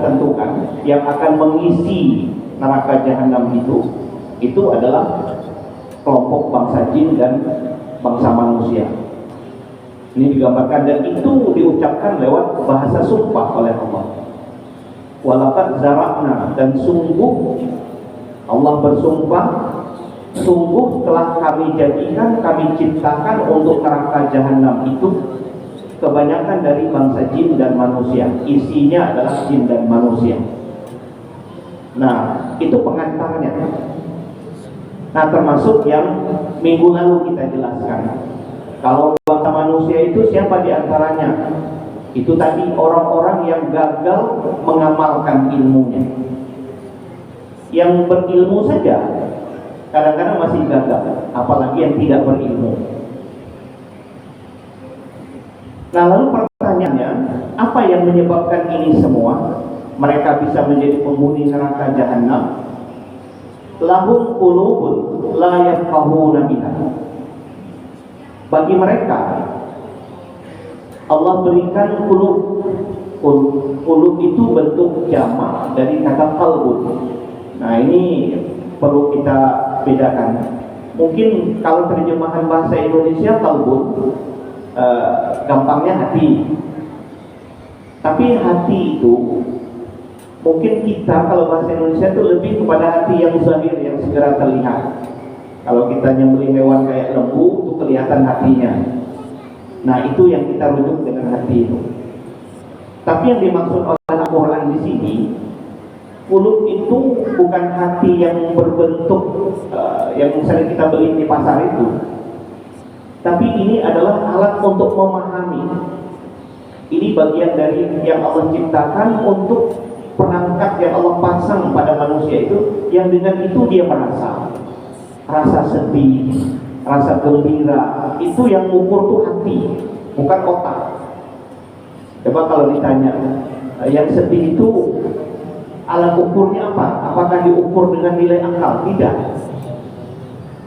tentukan yang akan mengisi neraka jahanam itu adalah kelompok bangsa jin dan bangsa manusia. Ini digambarkan dan itu diucapkan lewat bahasa sumpah oleh Allah. Walaqad zara'na, dan sungguh Allah bersumpah, sungguh telah kami jadikan, kami ciptakan untuk neraka jahanam itu kebanyakan dari bangsa jin dan manusia. Isinya adalah jin dan manusia. Nah, itu pengantarnya. Nah, termasuk yang minggu lalu kita jelaskan. Kalau bangsa manusia itu siapa di antaranya? Itu tadi orang-orang yang gagal mengamalkan ilmunya. Yang berilmu saja kadang-kadang masih gagal, apalagi yang tidak berilmu. Nah, lalu pertanyaannya, apa yang menyebabkan ini semua? Mereka bisa menjadi penghuni neraka jahanam. Lahum qulubun la yafqahuna biha. Bagi mereka Allah berikan qulub. Qulub itu bentuk jamak dari kata qalbun. Nah, ini perlu kita bedakan. Mungkin kalau terjemahan bahasa Indonesia qalbun, gampangnya hati. Tapi hati itu mungkin kita kalau bahasa Indonesia itu lebih kepada hati yang zahir, yang segera terlihat. Kalau kita nyembelih hewan kayak lembu, itu kelihatan hatinya. Nah, itu yang kita rujuk dengan hati itu. Tapi yang dimaksud oleh Al-Quran di sini, qulub itu bukan hati yang berbentuk yang misalnya kita beli di pasar itu. Tapi ini adalah alat untuk memahami. Ini bagian dari yang Allah ciptakan untuk perangkat yang Allah pasang pada manusia itu, yang dengan itu dia merasa rasa sedih, rasa gembira. Itu yang mengukur tuh hati, bukan otak. Coba kalau ditanya, yang sedih itu alat ukurnya apa? Apakah diukur dengan nilai akal? Tidak.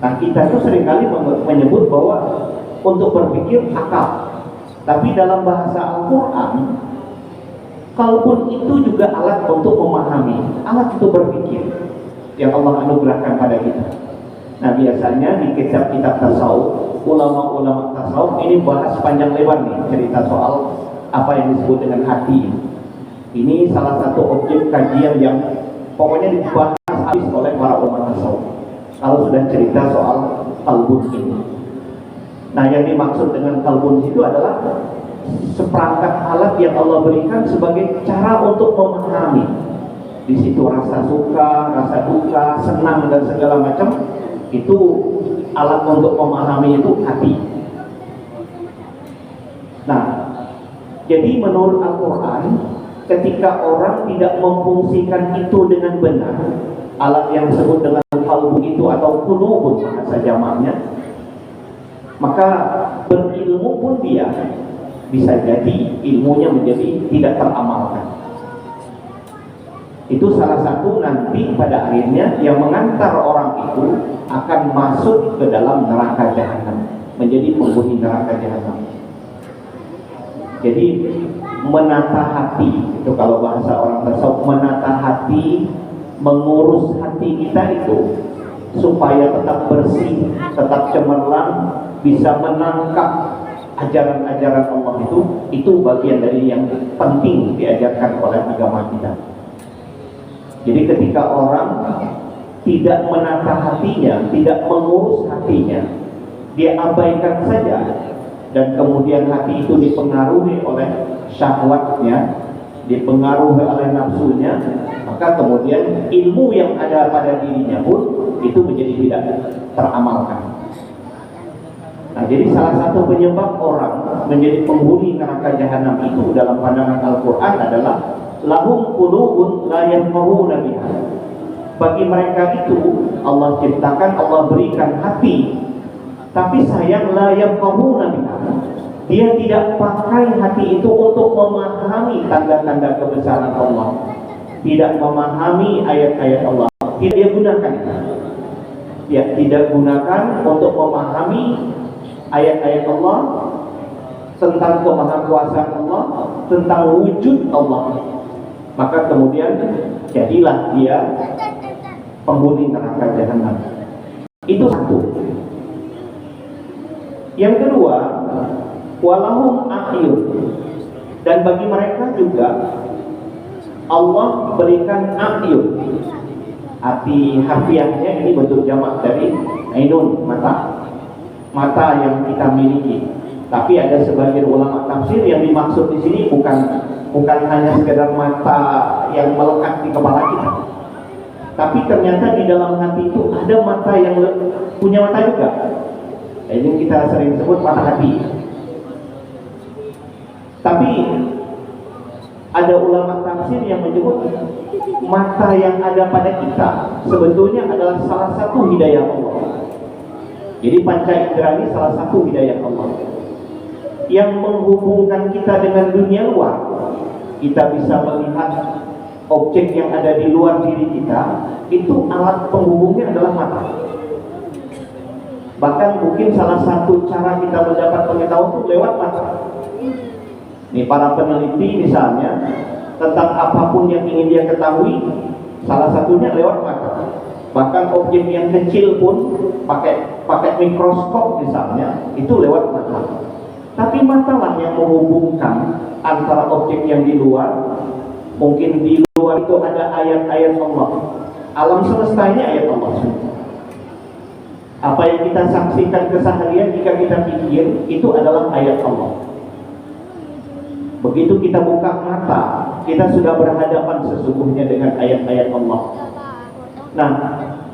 Nah, kita itu seringkali menyebut bahwa untuk berpikir akal. Tapi dalam bahasa Al-Quran, kalbun itu juga alat untuk memahami, alat untuk berpikir yang Allah anugerahkan pada kita. Nah, biasanya di kitab-kitab tasawuf, ulama-ulama tasawuf ini bahas panjang lebar nih cerita soal apa yang disebut dengan hati. Ini salah satu objek kajian yang pokoknya dibahas habis oleh para ulama tasawuf kalau sudah cerita soal kalbun ini. Nah, yang dimaksud dengan kalbun itu adalah seperangkat alat yang Allah berikan sebagai cara untuk memahami. Di situ rasa suka, rasa duka, senang dan segala macam, itu alat untuk memahami itu hati. Nah, jadi menurut Al-Quran, ketika orang tidak memfungsikan itu dengan benar, alat yang disebut dengan kalbu itu atau qulubun bahasa jamaknya, maka berilmu pun dia bisa jadi ilmunya menjadi tidak teramalkan. Itu salah satu nanti pada akhirnya yang mengantar orang itu akan masuk ke dalam neraka jahanam, menjadi penghuni neraka jahanam. Jadi menata hati, itu kalau bahasa orang tasawuf, menata hati, mengurus hati kita itu supaya tetap bersih, tetap cemerlang, bisa menangkap ajaran-ajaran Allah itu bagian dari yang penting diajarkan oleh agama kita. Jadi ketika orang tidak menata hatinya, tidak mengurus hatinya, dia abaikan saja, dan kemudian hati itu dipengaruhi oleh syahwatnya, dipengaruhi oleh nafsunya, maka kemudian ilmu yang ada pada dirinya pun itu menjadi tidak teramalkan. Nah, jadi salah satu penyebab orang menjadi penghuni neraka jahanam itu dalam pandangan Al-Quran adalah lahum qulubun la yafqahuna biha. Bagi mereka itu Allah ciptakan, Allah berikan hati, tapi sayang la yafqahuna biha. Dia tidak pakai hati itu untuk memahami tanda-tanda kebesaran Allah, tidak memahami ayat-ayat Allah, tidak dia gunakan. Dia tidak gunakan untuk memahami ayat-ayat Allah tentang kemahakuasaan Allah, tentang wujud Allah. maka kemudian jadilah dia penghuni neraka jahanam. Itu satu. Yang kedua, walahum a'yun, dan bagi mereka juga Allah berikan a'yun. Arti harfiahnya ini bentuk jamak dari ainun, mata yang kita miliki. Tapi ada sebagian ulama tafsir yang dimaksud di sini bukan hanya sekedar mata yang melekat di kepala kita, tapi ternyata di dalam hati itu ada mata yang punya mata juga. Ini kita sering sebut mata hati. Tapi ada ulama tafsir yang menyebut mata yang ada pada kita sebetulnya adalah salah satu hidayah Allah. Jadi panca indera ini salah satu hidayah Allah yang menghubungkan kita dengan dunia luar. Kita bisa melihat objek yang ada di luar diri kita, itu alat penghubungnya adalah mata. Bahkan mungkin salah satu cara kita mendapat pengetahuan itu lewat mata. Ini para peneliti misalnya tentang apapun yang ingin dia ketahui, salah satunya lewat mata. Bahkan objek yang kecil pun pakai mikroskop misalnya, itu lewat mata. Tapi matalah yang menghubungkan antara objek yang di luar. Mungkin di luar itu ada ayat-ayat Allah. Alam semesta ini ayat Allah. Apa yang kita saksikan keseharian, jika kita pikir, itu adalah ayat Allah. Begitu kita buka mata, kita sudah berhadapan sesungguhnya dengan ayat-ayat Allah. Nah,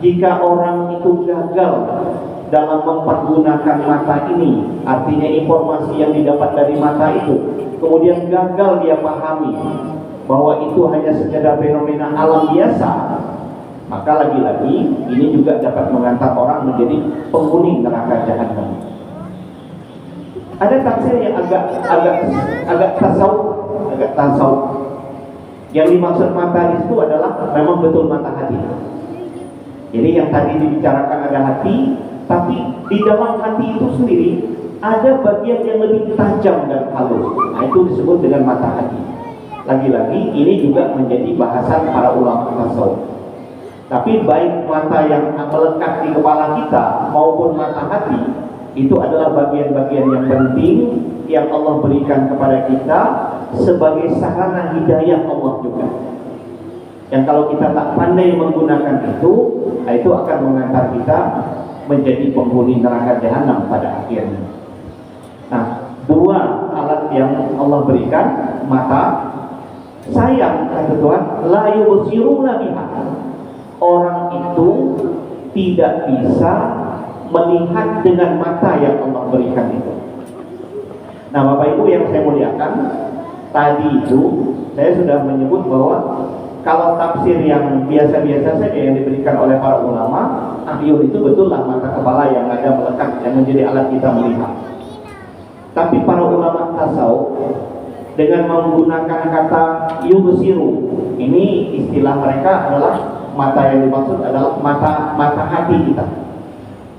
jika orang itu gagal dalam mempergunakan mata ini, artinya informasi yang didapat dari mata itu, kemudian gagal dia pahami bahwa itu hanya sekedar fenomena alam biasa, maka lagi-lagi ini juga dapat mengantar orang menjadi penghuni neraka jahanam. Ada tafsir yang agak tasawuf. Yang dimaksud mata itu adalah memang betul mata hati. Jadi yang tadi dibicarakan ada hati, tapi di dalam hati itu sendiri ada bagian yang lebih tajam dan halus. Nah, itu disebut dengan mata hati. Lagi-lagi ini juga menjadi bahasan para ulama tasawuf. Tapi baik mata yang melekat di kepala kita maupun mata hati, itu adalah bagian-bagian yang penting yang Allah berikan kepada kita sebagai sarana hidayah Allah juga. Yang kalau kita tak pandai menggunakan itu akan mengantar kita menjadi penghuni neraka jahanam pada akhirnya. Nah, dua alat yang Allah berikan, mata. Sayang kata Tuhan, la yubsiruna biha. Orang itu tidak bisa melihat dengan mata yang Allah berikan itu. Nah, Bapak Ibu yang saya muliakan, tadi itu saya sudah menyebut bahwa kalau tafsir yang biasa-biasa saja yang diberikan oleh para ulama, a'yun itu betullah mata kepala yang ada melekat, yang menjadi alat kita melihat. Tapi para ulama tasawuf dengan menggunakan kata yubsiru, ini istilah mereka adalah mata yang dimaksud adalah mata hati kita.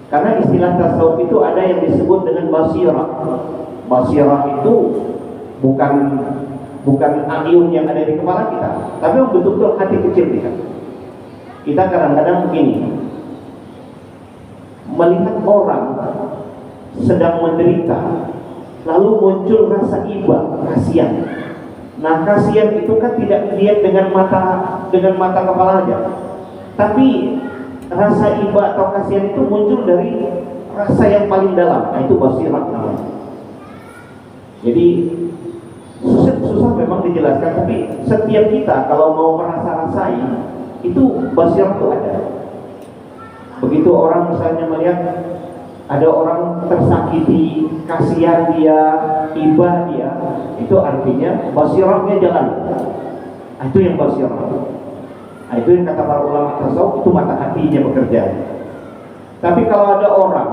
Karena istilah tasawuf itu ada yang disebut dengan basirah. Basirah itu bukan a'yun yang ada di kepala kita, tapi betul-betul hati kecil kita. Kita kadang-kadang begini, melihat orang sedang menderita, lalu muncul rasa iba, kasihan. Nah, kasihan itu kan tidak dilihat dengan mata kepala aja, tapi rasa iba atau kasihan itu muncul dari rasa yang paling dalam. Nah, itu basirah namanya. Jadi susah memang dijelaskan, tapi setiap kita kalau mau merasa-rasai itu basirah itu ada. Begitu orang misalnya melihat ada orang tersakiti, kasihan dia, iba dia, itu artinya basirahnya jalan. Nah, itu yang basirah. Nah, itu yang kata para ulama tasawuf, itu mata hatinya bekerja. Tapi kalau ada orang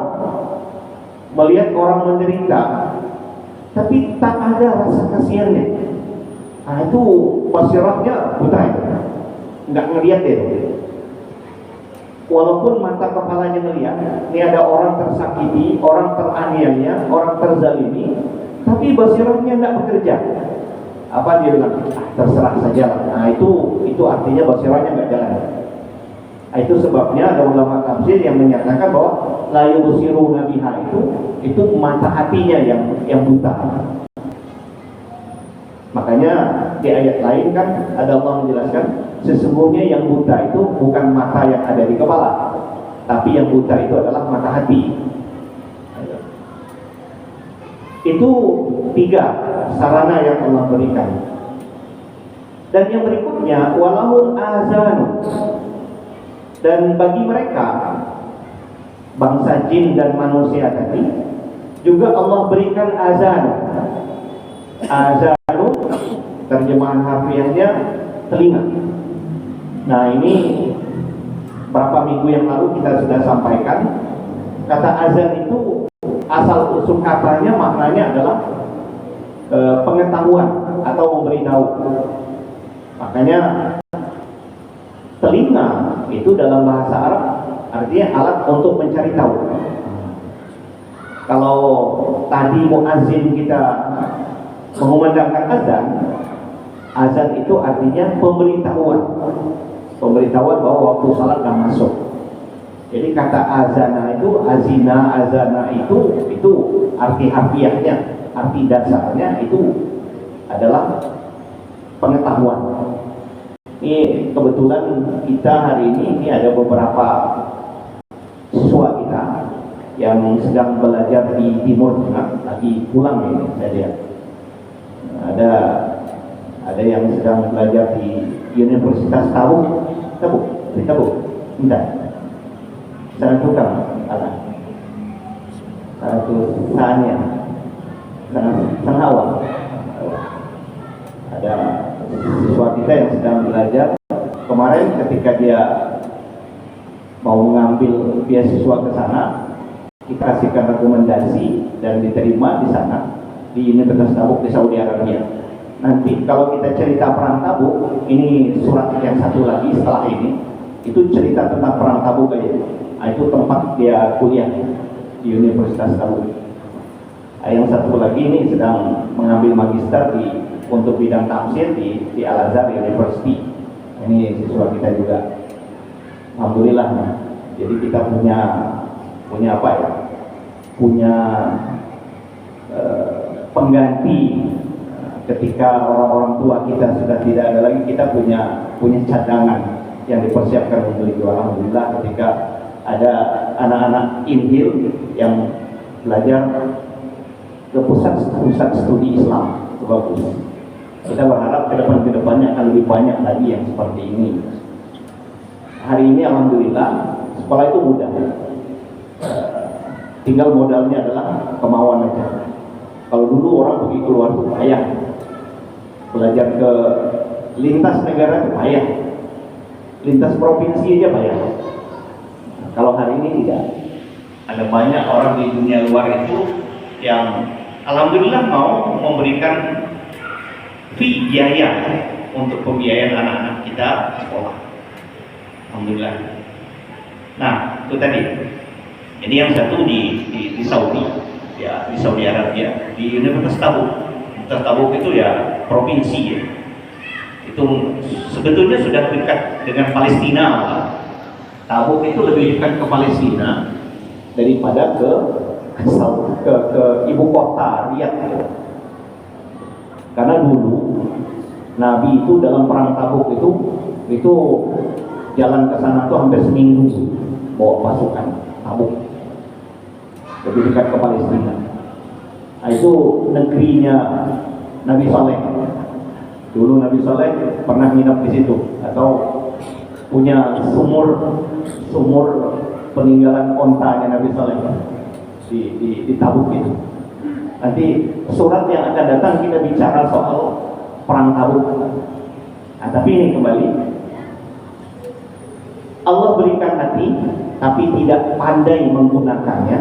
melihat orang menderita, tapi tak ada rasa kasihannya, nah itu basirahnya buta itu, nggak ngelihat itu. Walaupun mata kepalanya ngelihat, ini ada orang tersakiti, orang teraniaya, orang terzalimi, tapi basirahnya nggak bekerja. Apa dia bilang? Terserah saja. Nah itu artinya basirahnya nggak jalan. Nah, itu sebabnya ada ulama tafsir yang menyatakan bahwa la yubsiruna biha itu mata hatinya yang buta. Makanya di ayat lain kan ada Allah menjelaskan sesungguhnya yang buta itu bukan mata yang ada di kepala, tapi yang buta itu adalah mata hati. Itu 3 sarana yang Allah berikan. Dan yang berikutnya walahul azanu, dan bagi mereka bangsa jin dan manusia tadi juga Allah berikan azan. Azanu terjemahan harfiahnya telinga. Nah ini berapa minggu yang lalu kita sudah sampaikan, kata azan itu asal usul katanya maknanya adalah pengetahuan atau memberitahu. Makanya telinga itu dalam bahasa Arab artinya alat untuk mencari tahu. Kalau tadi muazzin kita mengumandangkan azan, azan itu artinya pemberitahuan bahwa waktu salat sudah masuk. Jadi kata azana itu, azana itu arti harfiahnya, arti dasarnya itu adalah pengetahuan. Ini kebetulan kita hari ini ada beberapa siswa kita yang sedang belajar di Timur Tengah, lagi pulang ini saya lihat. Ada yang sedang belajar di Universitas Tabuk, enggak. Sana tukang, sana awal. Ada siswa kita yang sedang belajar kemarin ketika dia mau mengambil beasiswa ke sana, kita kasihkan rekomendasi dan diterima di sana di Universitas Tabuk di Saudi Arabia. Nanti kalau kita cerita perang Tabuk, ini surat yang satu lagi setelah ini, itu cerita tentang perang Tabuk aja. Itu tempat dia kuliah di Universitas Tabuk. Yang satu lagi ini sedang mengambil magister untuk bidang tafsir di Al-Azhar University. Ini siswa kita juga. Alhamdulillah. Jadi kita punya apa ya? Punya pengganti ketika orang-orang tua kita sudah tidak ada lagi, kita punya cadangan yang dipersiapkan untuk itu. Alhamdulillah ketika ada anak-anak Injil yang belajar ke pusat studi Islam, itu bagus. Kita berharap ke depannya akan lebih banyak lagi yang seperti ini. Hari ini alhamdulillah sekolah itu mudah. Tinggal modalnya adalah kemauan aja. Kalau dulu orang pergi keluar itu payah, belajar ke lintas negara itu payah, lintas provinsi aja payah. Kalau hari ini tidak, ada banyak orang di dunia luar itu yang alhamdulillah mau memberikan fee biaya untuk pembiayaan anak-anak kita sekolah. Alhamdulillah. Nah itu tadi. Ini yang satu di Saudi, ya di Saudi Arabia, di Universitas Tabuk. Universitas Tabuk itu ya provinsi ya. Itu sebetulnya sudah dekat dengan Palestina. Tabuk itu lebih dekat ke Palestina daripada ke ibu kota Riyadh. Karena dulu Nabi itu dalam perang Tabuk itu jalan ke sana tuh hampir seminggu bawa pasukan Tabuk, lebih dekat ke Palestina. Nah, itu negerinya Nabi Saleh. Dulu Nabi Saleh pernah nginap di situ atau punya sumur peninggalan ontanya Nabi Saleh di Tabuk itu. Nanti surat yang akan datang kita bicara soal perang Tabuk. Nah, tapi ini kembali Allah berikan hati tapi tidak pandai menggunakannya,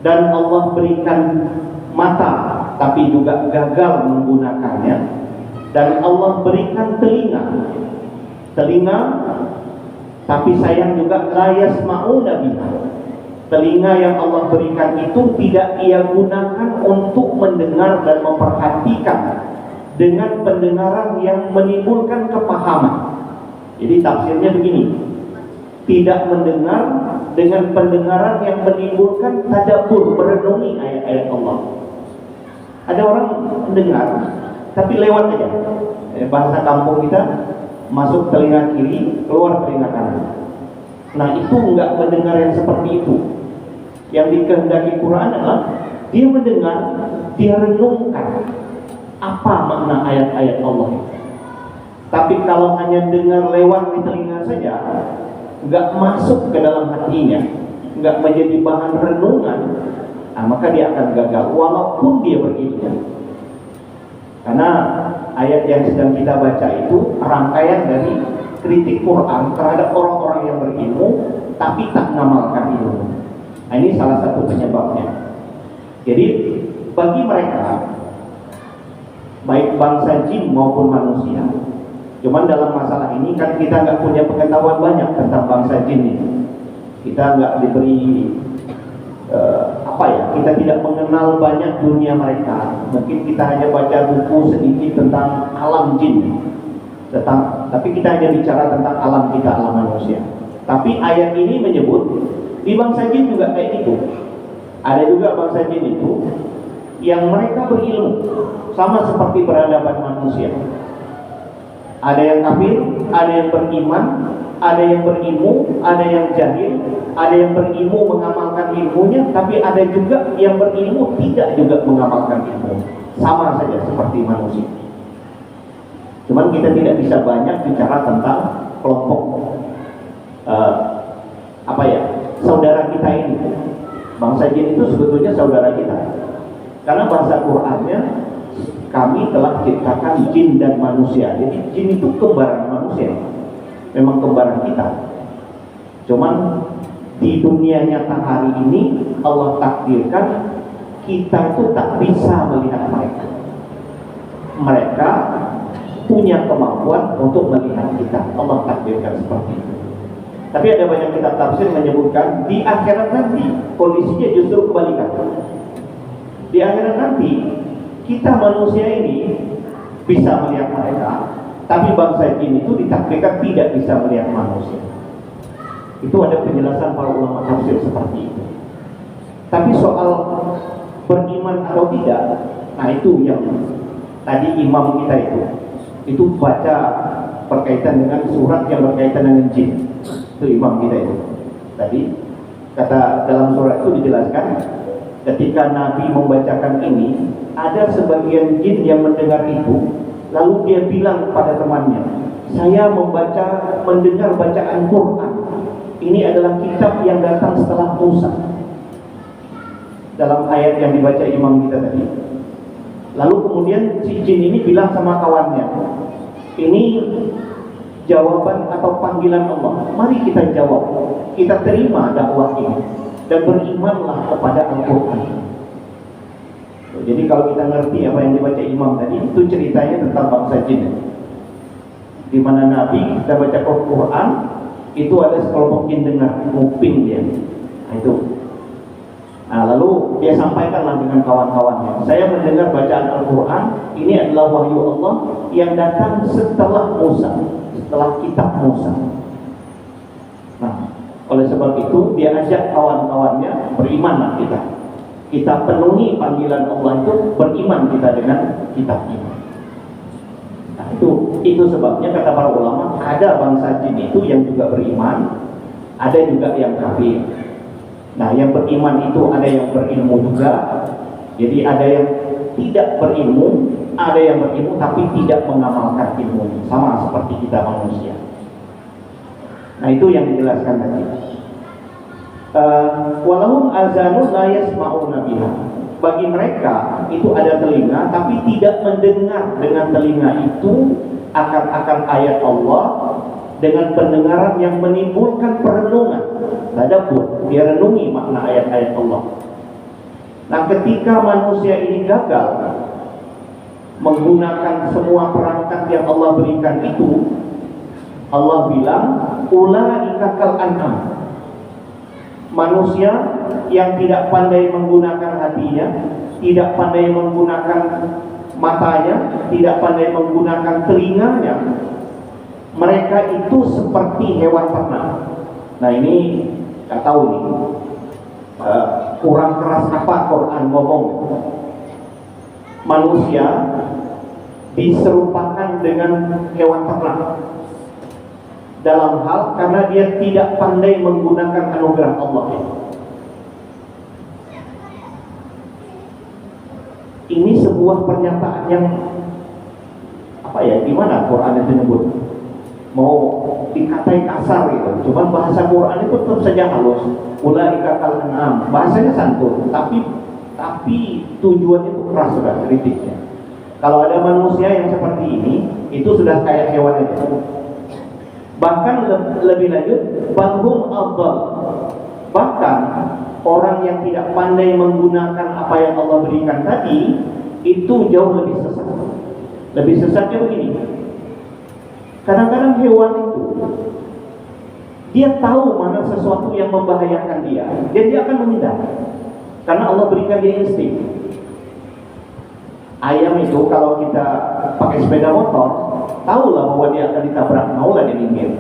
dan Allah berikan mata tapi juga gagal menggunakannya, dan Allah berikan telinga tapi sayang juga la yasma'una biha. Telinga yang Allah berikan itu tidak ia gunakan untuk mendengar dan memperhatikan dengan pendengaran yang menimbulkan kepahaman. Jadi tafsirnya begini, tidak mendengar dengan pendengaran yang menimbulkan tadabbur, merenungi ayat-ayat Allah. Ada orang mendengar tapi lewat aja. Bahasa kampung kita, masuk telinga kiri, keluar telinga kanan. Nah, itu enggak mendengar yang seperti itu. Yang dikehendaki Quran adalah dia mendengar, dia renungkan apa makna ayat-ayat Allah itu. Tapi kalau hanya dengar lewat di telinga saja, enggak masuk ke dalam hatinya, enggak menjadi bahan renungan, nah, maka dia akan gagal walaupun dia berilmu. Karena ayat yang sedang kita baca itu rangkaian dari kritik Quran terhadap orang-orang yang berilmu tapi tak mengamalkan ilmu. Nah, ini salah satu penyebabnya. Jadi bagi mereka, baik bangsa jin maupun manusia, cuman dalam masalah ini kan kita nggak punya pengetahuan banyak tentang bangsa jin ini. Kita nggak diberi kita tidak mengenal banyak dunia mereka. Mungkin kita hanya baca buku sedikit tentang alam jin, tapi kita hanya bicara tentang alam kita, alam manusia. Tapi ayat ini menyebut di bangsa jin juga kayak gitu. Ada juga bangsa jin itu yang mereka berilmu sama seperti peradaban manusia. Ada yang kafir, ada yang beriman, ada yang berilmu, ada yang jahil, ada yang berilmu mengamalkan ilmunya, tapi ada juga yang berilmu tidak juga mengamalkan ilmu. Sama saja seperti manusia. Cuman kita tidak bisa banyak bicara tentang kelompok saudara kita ini. Bangsa jin itu sebetulnya saudara kita. Karena bahasa Qur'annya, kami telah ciptakan jin dan manusia. Jadi jin itu kembaran manusia, memang kembaran kita. Cuman di dunia nyata hari ini Allah takdirkan kita itu tak bisa melihat mereka. Mereka punya kemampuan untuk melihat kita. Allah takdirkan seperti itu. Tapi ada banyak kitab tafsir menyebutkan di akhirat nanti kondisinya justru kebalikan. Di akhirat nanti kita manusia ini bisa melihat mereka, tapi bangsa jin itu ditakdirkan tidak bisa melihat manusia. Itu ada penjelasan para ulama tafsir seperti itu. Tapi soal beriman atau tidak, nah itu yang tadi imam kita itu baca berkaitan dengan surat yang berkaitan dengan jin. Itu imam kita itu. Tadi kata dalam surat itu dijelaskan, ketika Nabi membacakan ini, ada sebagian jin yang mendengar itu, lalu dia bilang kepada temannya, saya mendengar bacaan Quran. Ini adalah kitab yang datang setelah Musa. Dalam ayat yang dibaca imam kita tadi. Lalu kemudian si jin ini bilang sama kawannya, ini jawaban atau panggilan Allah. Mari kita jawab. Kita terima dakwah ini dan berimanlah kepada Al-Quran. Jadi kalau kita ngerti apa yang dibaca imam tadi, itu ceritanya tentang bangsa jin. Di mana Nabi kita baca Quran, itu ada sekelompok jin dengar, nguping dia. Nah, itu. Nah, lalu dia sampaikanlah dengan kawan-kawannya, saya mendengar bacaan Al-Quran, ini adalah wahyu Allah yang datang setelah Musa, setelah kitab Musa. Nah, oleh sebab itu dia ajak kawan-kawannya, berimanlah kita. Kita penuhi panggilan Allah itu, beriman kita dengan kitab ini. Nah, itu sebabnya kata para ulama, ada bangsa jin itu yang juga beriman, ada juga yang kafir. Nah, yang beriman itu ada yang berilmu juga. Jadi ada yang tidak berilmu, ada yang berilmu tapi tidak mengamalkan ilmu. Sama seperti kita manusia. Nah, itu yang dijelaskan tadi. Walahum azanun la yasma'una biha. Bagi mereka itu ada telinga tapi tidak mendengar dengan telinga itu akan ayat Allah dengan pendengaran yang menimbulkan perenungan. Tadabbur, dia renungi makna ayat-ayat Allah. Nah, ketika manusia ini gagal menggunakan semua perangkat yang Allah berikan itu, Allah bilang, ulaika kal an'am. Manusia yang tidak pandai menggunakan hatinya, tidak pandai menggunakan matanya, tidak pandai menggunakan telinganya, mereka itu seperti hewan ternak. Nah ini nggak tahu nih, kurang keras apa Quran ngomong. Manusia diserupakan dengan hewan ternak dalam hal karena dia tidak pandai menggunakan anugerah Allah. Ini sebuah pernyataan yang gimana Quran itu nyebut, mau dikatai kasar gitu, cuman bahasa Quran itu tetap saja halus. Ulaika kal an'am, bahasanya santun, tapi tujuannya itu keras sudah kritiknya. Kalau ada manusia yang seperti ini, itu sudah kayak hewan itu. Bahkan lebih lanjut, balhum afdal. Bahkan orang yang tidak pandai menggunakan apa yang Allah berikan tadi, itu jauh lebih sesat. Lebih sesatnya begini. Kadang-kadang hewan itu dia tahu mana sesuatu yang membahayakan dia, dan dia akan menghindar. Karena Allah berikan dia insting. Ayam itu kalau kita pakai sepeda motor, tahulah bahwa dia akan ditabrak, maulah dia minggir.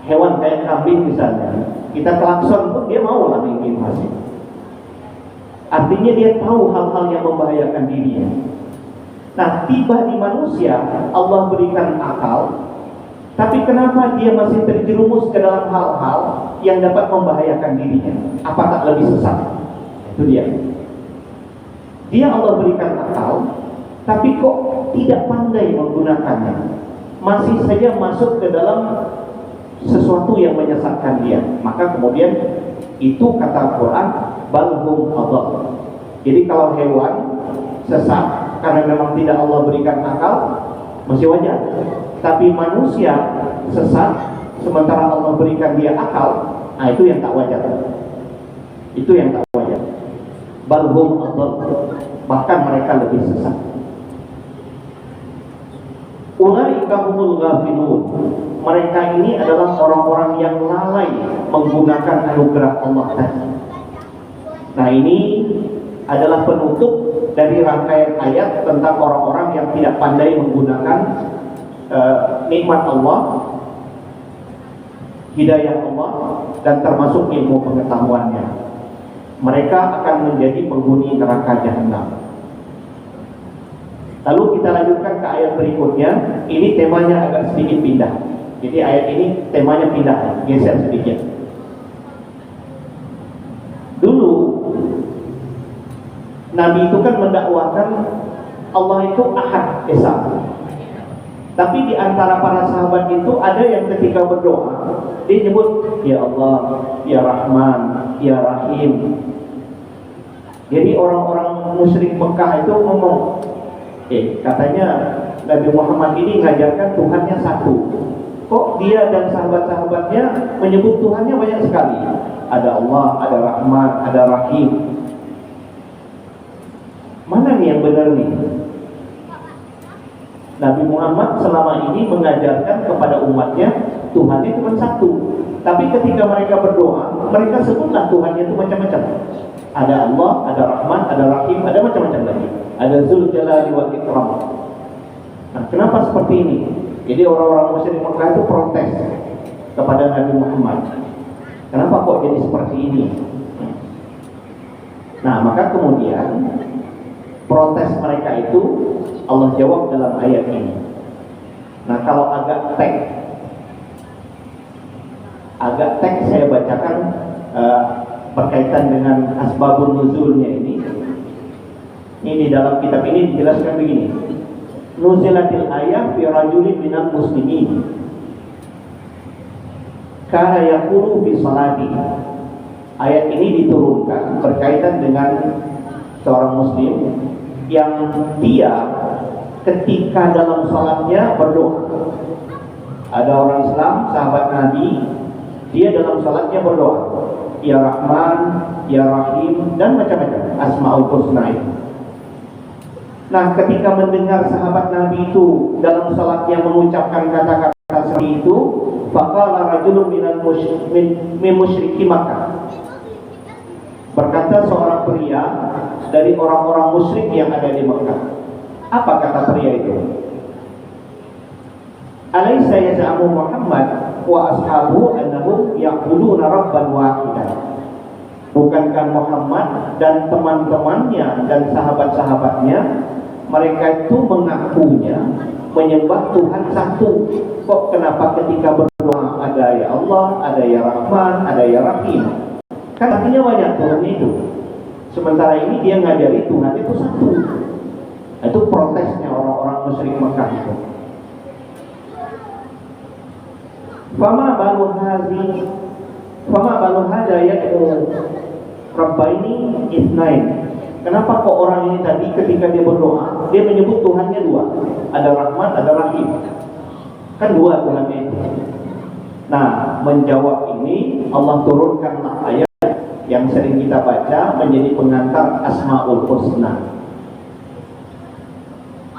Hewan kayak kambing misalnya, kita klakson pun dia maulah minggir masih. Artinya dia tahu hal-hal yang membahayakan dirinya. Nah, tiba di manusia Allah berikan akal, tapi kenapa dia masih terjerumus ke dalam hal-hal yang dapat membahayakan dirinya? Apa tak lebih sesat? Itu dia. Dia Allah berikan akal, tapi kok tidak pandai menggunakannya, masih saja masuk ke dalam sesuatu yang menyesatkan dia. Maka kemudian itu kata Quran, balhum adall. Jadi kalau hewan sesat karena memang tidak Allah berikan akal, masih wajar. Tapi manusia sesat sementara Allah berikan dia akal, nah itu yang tak wajar. Itu yang tak wajar. Balhum adall, bahkan mereka lebih sesat. Ulaika humul ghafilun. Mereka ini adalah orang-orang yang lalai menggunakan anugerah Allah tadi. Nah ini adalah penutup dari rangkaian ayat tentang orang-orang yang tidak pandai menggunakan nikmat Allah, hidayah Allah, dan termasuk ilmu pengetahuannya. Mereka akan menjadi penghuni neraka jahanam. Lalu kita lanjutkan ke ayat berikutnya. Ini temanya agak sedikit pindah. Jadi ayat ini temanya pindah, geser sedikit. Dulu Nabi itu kan mendakwakan Allah itu Ahad, Esa. Tapi di antara para sahabat itu ada yang ketika berdoa dia nyebut Ya Allah, Ya Rahman, Ya Rahim. Jadi orang-orang musyrik Mekah itu ngomong, katanya Nabi Muhammad ini mengajarkan Tuhannya satu. Kok dia dan sahabat-sahabatnya menyebut Tuhannya banyak sekali? Ada Allah, ada Rahman, ada Rahim. Mana nih yang benar nih? Nabi Muhammad selama ini mengajarkan kepada umatnya Tuhannya cuma satu. Tapi ketika mereka berdoa, mereka sebutlah Tuhannya itu macam-macam. Ada Allah, ada Rahman, ada Rahim, ada macam-macam lagi. Ada Dzul Jalali wal Ikram. Nah, kenapa seperti ini? Jadi orang-orang musyrik Mekah itu protes kepada Nabi Muhammad. Kenapa kok jadi seperti ini? Nah, maka kemudian protes mereka itu Allah jawab dalam ayat ini. Nah, kalau agak teks saya bacakan berkaitan dengan asbabun nuzulnya ini. Ini di dalam kitab ini dijelaskan begini. Nuzilatil ayat fi rajulin minal muslimin kana yaqulu fi salati. Ayat ini diturunkan berkaitan dengan seorang muslim yang dia ketika dalam salatnya berdoa. Ada orang Islam, sahabat Nabi, dia dalam salatnya berdoa, Ya Rahman, Ya Rahim, dan macam-macam Asmaul Husna itu. Nah, ketika mendengar sahabat Nabi itu dalam salatnya mengucapkan kata-kata seperti itu, faqala rajulun min musyriki Makkah. Berkata seorang pria dari orang-orang musyrik yang ada di Mekah. Apa kata pria itu? Alaysa yaz'amu Muhammad wa ashabu annahum ya'buduna rabban wahidan. Bukankah Muhammad dan teman-temannya dan sahabat-sahabatnya mereka itu mengakunya menyembah Tuhan satu. Kok kenapa ketika berdoa ada ya Allah, ada ya Rahman, ada ya Rahim? Kan artinya banyak Tuhan itu. Sementara ini dia ngajari Tuhan itu satu. Itu protesnya orang-orang musyrik Mekah itu. Fama balu hada yad'u Rabbaini itsnain. Kenapa kok orang ini tadi ketika dia berdoa dia menyebut Tuhannya dua, ada Rahman, ada Rahim, kan dua Tuhannya itu. Nah, menjawab ini Allah turunkanlah ayat yang sering kita baca menjadi pengantar Asmaul Husna.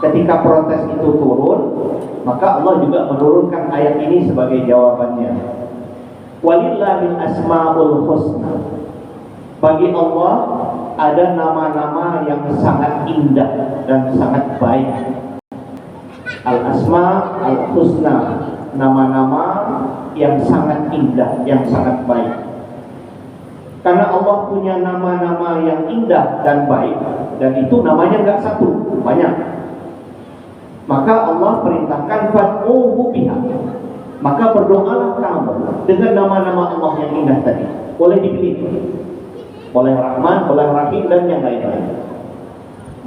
Ketika protes itu turun, maka Allah juga menurunkan ayat ini sebagai jawabannya. Walillahil asmaul husna. Bagi Allah ada nama-nama yang sangat indah dan sangat baik. Al-asma al-husna, nama-nama yang sangat indah, yang sangat baik. Karena Allah punya nama-nama yang indah dan baik, dan itu namanya nggak satu, banyak. Maka Allah perintahkan fad'uhu biha. Maka berdoalah kamu dengan nama-nama Allah yang indah tadi. Boleh dipilih, boleh Rahman, boleh Rahim, dan yang lain-lain.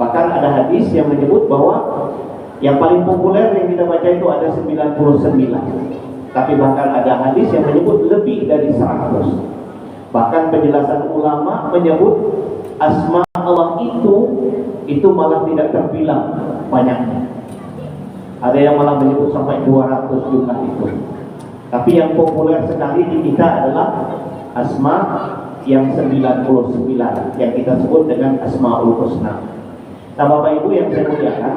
Bahkan ada hadis yang menyebut bahwa yang paling populer yang kita baca itu ada 99. Tapi bahkan ada hadis yang menyebut lebih dari 100. Bahkan penjelasan ulama menyebut asma Allah itu malah tidak terbilang banyaknya. Ada yang malah menyebut sampai 200 jumlah itu. Tapi yang populer sekali di kita adalah asma yang 99 yang kita sebut dengan Asmaul Husna. Nah, Bapak Ibu yang saya muliakan,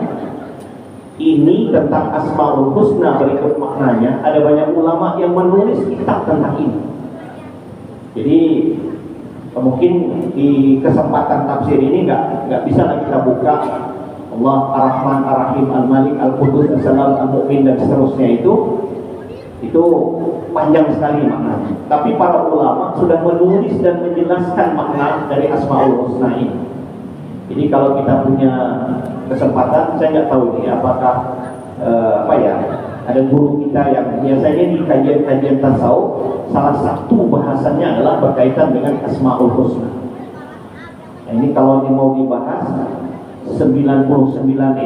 ini tentang Asmaul Husna berikut maknanya. Ada banyak ulama yang menulis kitab tentang ini. Jadi mungkin di kesempatan tafsir ini nggak bisa lagi kita buka Allah Ar-Rahman, Ar-Rahim, Al-Malik, Al-Qudus, As-Salam, Al-Mu'min, dan seterusnya itu panjang sekali maknanya. Tapi para ulama sudah menulis dan menjelaskan makna dari Asmaul Husna ini. Jadi kalau kita punya kesempatan, saya nggak tahu ini apakah ada guru kita yang biasanya di kajian-kajian tasawuf salah satu bahasannya adalah berkaitan dengan Asmaul Husna. Nah, ini kalau mau dibahas 99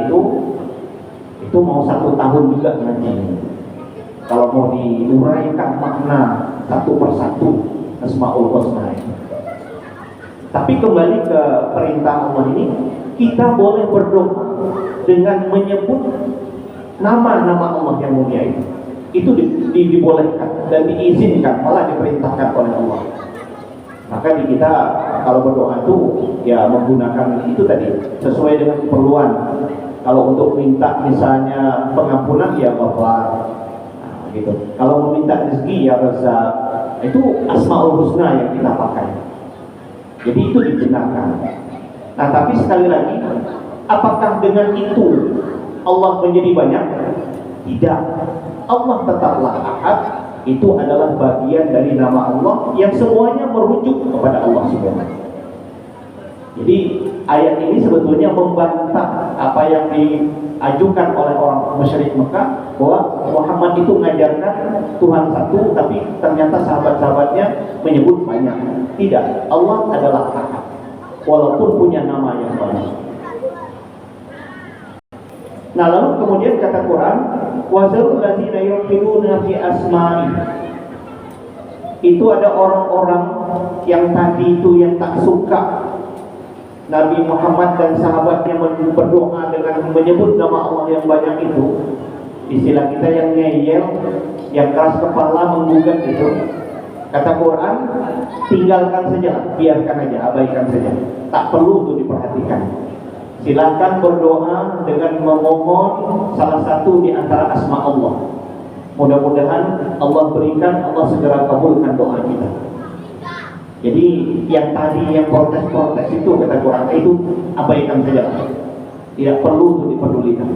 itu mau 1 tahun juga nanti. Kalau mau diuraikan makna satu persatu Asmaul Husna ini. Tapi kembali ke perintah Allah ini, kita boleh berdoa dengan menyebut nama-nama Allah yang mulia itu. Itu dibolehkan dan diizinkan, malah diperintahkan oleh Allah. Maka di kita kalau berdoa itu ya menggunakan itu tadi sesuai dengan keperluan. Kalau untuk minta misalnya pengampunan ya Bapak, gitu. Kalau meminta rezeki ya Razzaq, itu Asmaul Husna yang kita pakai. Jadi itu dibenarkan. Nah, tapi sekali lagi, apakah dengan itu Allah menjadi banyak? Tidak. Allah tetaplah Ahad. Itu adalah bagian dari nama Allah yang semuanya merujuk kepada Allah Subhanahu. Jadi ayat ini sebetulnya membantah apa yang diajukan oleh orang musyrik Mekah bahwa Muhammad itu mengajarkan Tuhan satu, tapi ternyata sahabat-sahabatnya menyebut banyak. Tidak, Allah adalah Ahad, walaupun punya nama yang banyak. Nah, lalu kemudian kata Quran, wazarul ladzina yulhiduna fi asma'i. Itu ada orang-orang yang tadi itu yang tak suka Nabi Muhammad dan sahabatnya berdoa dengan menyebut nama Allah yang banyak itu. Istilah kita yang ngeyel, yang keras kepala, menggugat itu. Kata Quran, tinggalkan saja, biarkan aja, abaikan saja. Tak perlu untuk diperhatikan. Silakan berdoa dengan memohon salah satu di antara asma Allah. Mudah-mudahan Allah berikan, Allah segera kabulkan doa kita. Jadi yang tadi yang protes-protes itu kata Quran itu abaikan saja, tidak perlu untuk dipedulikan.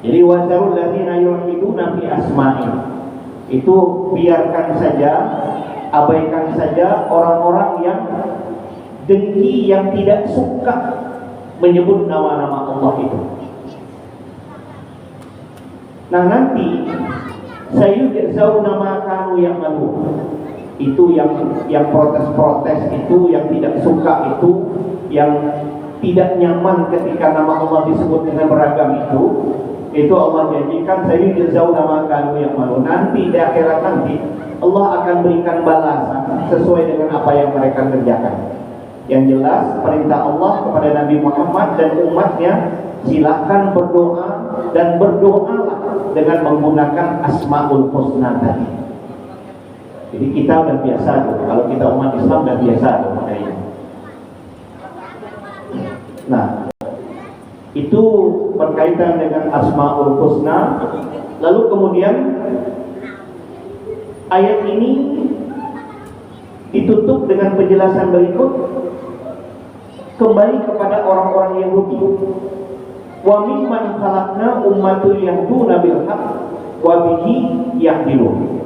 Jadi wazarul ladzina yulhiduna fi asma'i, itu biarkan saja, abaikan saja orang-orang yang dengki, yang tidak suka menyebut nama-nama Allah itu. Nah nanti sayujzauna ma kanu ya'malun, itu yang protes-protes itu, yang tidak suka itu, yang tidak nyaman ketika nama Allah disebut dengan beragam itu Allah janjikan sayujzauna ma kanu ya'malun. Nanti di akhirat nanti Allah akan berikan balasan sesuai dengan apa yang mereka kerjakan. Yang jelas perintah Allah kepada Nabi Muhammad dan umatnya, silakan berdoa dan berdoalah dengan menggunakan Asmaul Husna tadi. Jadi kita udah biasa tuh, kalau kita umat Islam udah biasa tuh makanya. Nah, itu berkaitan dengan Asmaul Husna. Lalu kemudian ayat ini ditutup dengan penjelasan berikut, kembali kepada orang-orang Yahudi. Wa mimman khalaqna ummatul yahduna bil haqq wa bihi yahdilun.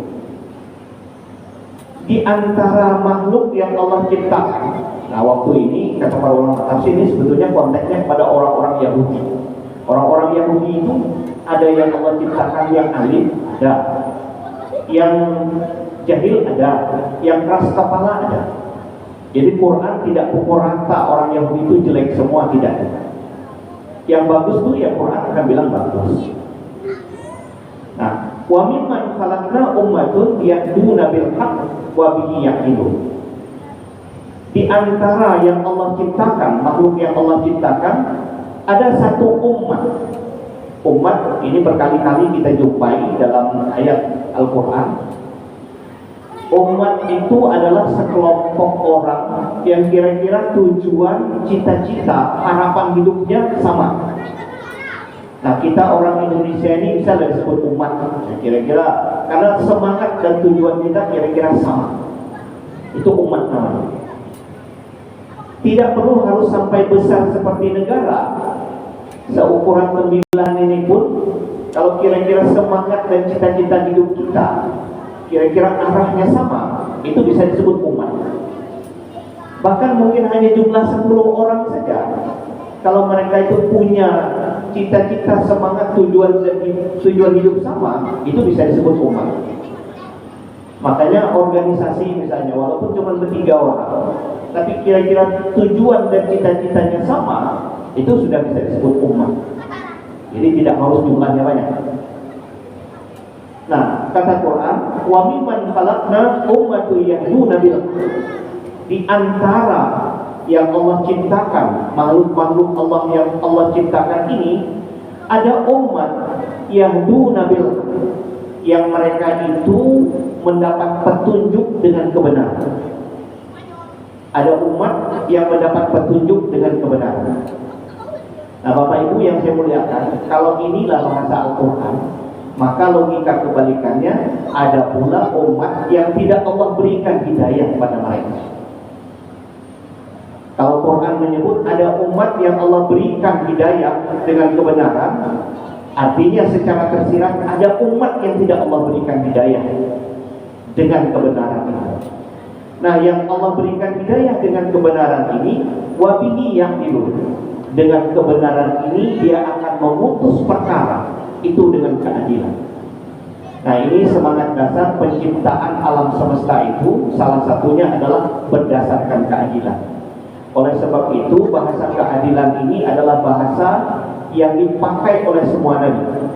Di antara makhluk yang Allah ciptakan. Nah, waktu ini kata para ulama tafsir ini sebetulnya konteksnya kepada orang-orang Yahudi. Orang-orang Yahudi itu ada yang Allah ciptakan yang alim, ada yang jahil, ada yang keras kepala, ada. Jadi Quran tidak pukul rata orang Yahudi itu jelek semua, tidak. Yang bagus tuh ya Quran akan bilang bagus. Nah, wa mimman khalaqna ummatun yahduna bil haqq wa bihi yahdilun. Di antara yang Allah ciptakan, makhluk yang Allah ciptakan, ada satu umat. Umat ini berkali-kali kita jumpai dalam ayat Al-Quran. Umat itu adalah sekelompok orang yang kira-kira tujuan, cita-cita, harapan hidupnya sama. Nah, kita orang Indonesia ini bisa disebut umat, kira-kira karena semangat dan tujuan kita kira-kira sama. Itu umat namanya. Tidak perlu harus sampai besar seperti negara. Seukuran tembilan ini pun, kalau kira-kira semangat dan cita-cita hidup kita kira-kira arahnya sama, itu bisa disebut umat. Bahkan mungkin hanya jumlah 10 orang saja, kalau mereka itu punya cita-cita, semangat, tujuan hidup sama, itu bisa disebut umat. Makanya organisasi misalnya, walaupun cuma bertiga orang, tapi kira-kira tujuan dan cita-citanya sama, itu sudah bisa disebut umat. Jadi tidak harus jumlahnya banyak. Nah, kata Quran, wa mimman khalaqna ummatun yahduna bil haqq. Di antara yang Allah ciptakan, makhluk-makhluk Allah yang Allah ciptakan ini, ada umat yahduna bil haqq, yang mereka itu mendapat petunjuk dengan kebenaran. Ada umat yang mendapat petunjuk dengan kebenaran. Nah, Bapak Ibu yang saya muliakan, kalau inilah bahasa Al-Quran, maka logika kebalikannya, ada pula umat yang tidak Allah berikan hidayah kepada mereka. Kalau Quran menyebut ada umat yang Allah berikan hidayah dengan kebenaran, artinya secara tersirat ada umat yang tidak Allah berikan hidayah dengan kebenaran itu. Nah, yang Allah berikan hidayah dengan kebenaran ini, wabihi yahdilun. Dengan kebenaran ini dia akan memutus perkara itu dengan keadilan. Nah, ini semangat dasar penciptaan alam semesta itu salah satunya adalah berdasarkan keadilan. Oleh sebab itu bahasa keadilan ini adalah bahasa yang dipakai oleh semua nabi.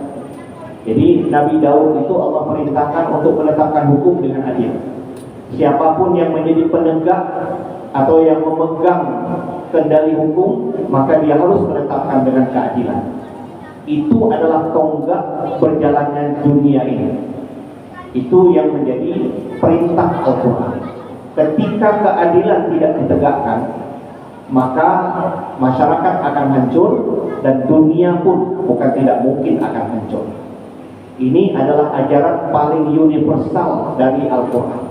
Jadi Nabi Daud itu Allah perintahkan untuk menetapkan hukum dengan adil. Siapapun yang menjadi penegak atau yang memegang kendali hukum, maka dia harus menetapkan dengan keadilan. Itu adalah tonggak berjalannya dunia ini. Itu yang menjadi perintah Al-Quran. Ketika keadilan tidak ditegakkan, maka masyarakat akan hancur dan dunia pun bukan tidak mungkin akan hancur. Ini adalah ajaran paling universal dari Al-Quran.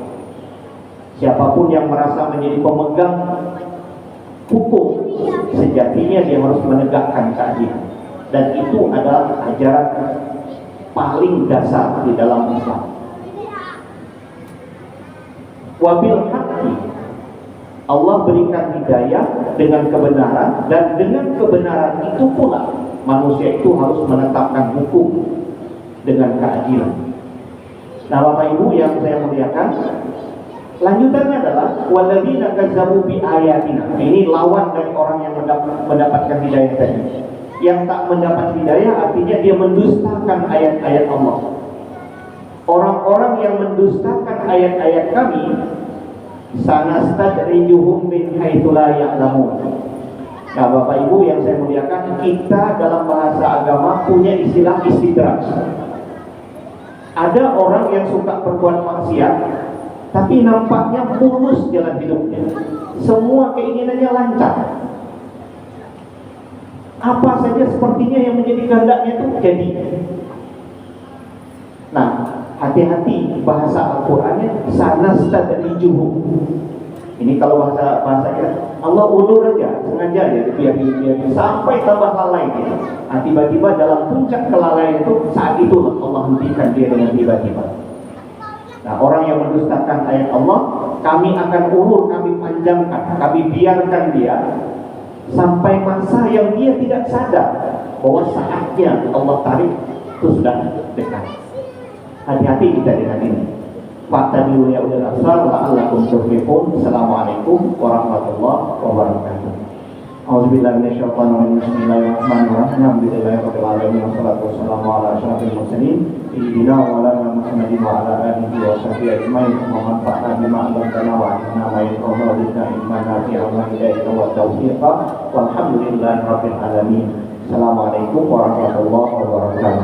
Siapapun yang merasa menjadi pemegang hukum, sejatinya dia harus menegakkan keadilan. Dan itu adalah ajaran paling dasar di dalam Islam. Wabil haqqi, Allah berikan hidayah dengan kebenaran, dan dengan kebenaran itu pula manusia itu harus menetapkan hukum dengan keadilan. Nah, Bapak Ibu yang saya muliakan, lanjutannya adalah walladzina kazzabu bi ayatina. Ini lawan dari orang yang mendapatkan hidayah tadi. Yang tak mendapat hidayah artinya dia mendustakan ayat-ayat Allah. Orang-orang yang mendustakan ayat-ayat kami, sanastadrijuhum min haitsu la ya'lamun. Nah, Bapak Ibu yang saya muliakan, kita dalam bahasa agama punya istilah istidraj. Ada orang yang suka berbuat maksiat, tapi nampaknya mulus jalan hidupnya. Semua keinginannya lancar. Apa saja sepertinya yang menjadi kehendaknya itu jadi. Nah, hati-hati bahasa Al-Qur'annya sanastadrijuhum. Ini kalau bahasa kita, Allah ulur aja, sengaja ya biar sampai tambah lalai dia. Nah, tiba-tiba dalam puncak kelalaian itu, saat itulah Allah hentikan dia dengan tiba-tiba. Nah, orang yang mendustakan ayat Allah, kami akan ulur, kami panjangkan, kami biarkan dia sampai masa yang dia tidak sadar bahwa saatnya Allah tarik itu sudah dekat. Hati-hati kita dengan ini. Fa'tabiru ya ulil absar la'allakum tuflihun. Assalamualaikum warahmatullahi wabarakatuh. A'udzubillahi minasyaitonir rajim. Bismillahirrahmanirrahim. Alhamdulillahirabbil alamin wassalatu wassalamu ala asyrofil mursalin sayyidina wa maulana Muhammadin wa ala alihi wa sahbihi ajmain. Wa manfa'na bima 'allamtana wa 'allimna ma yanfa'una wa zidna ilman nafi'an wa hidayatan wa tawfiqan. Walhamdulillahirabbil alamin. Assalamualaikum warahmatullahi wabarakatuh.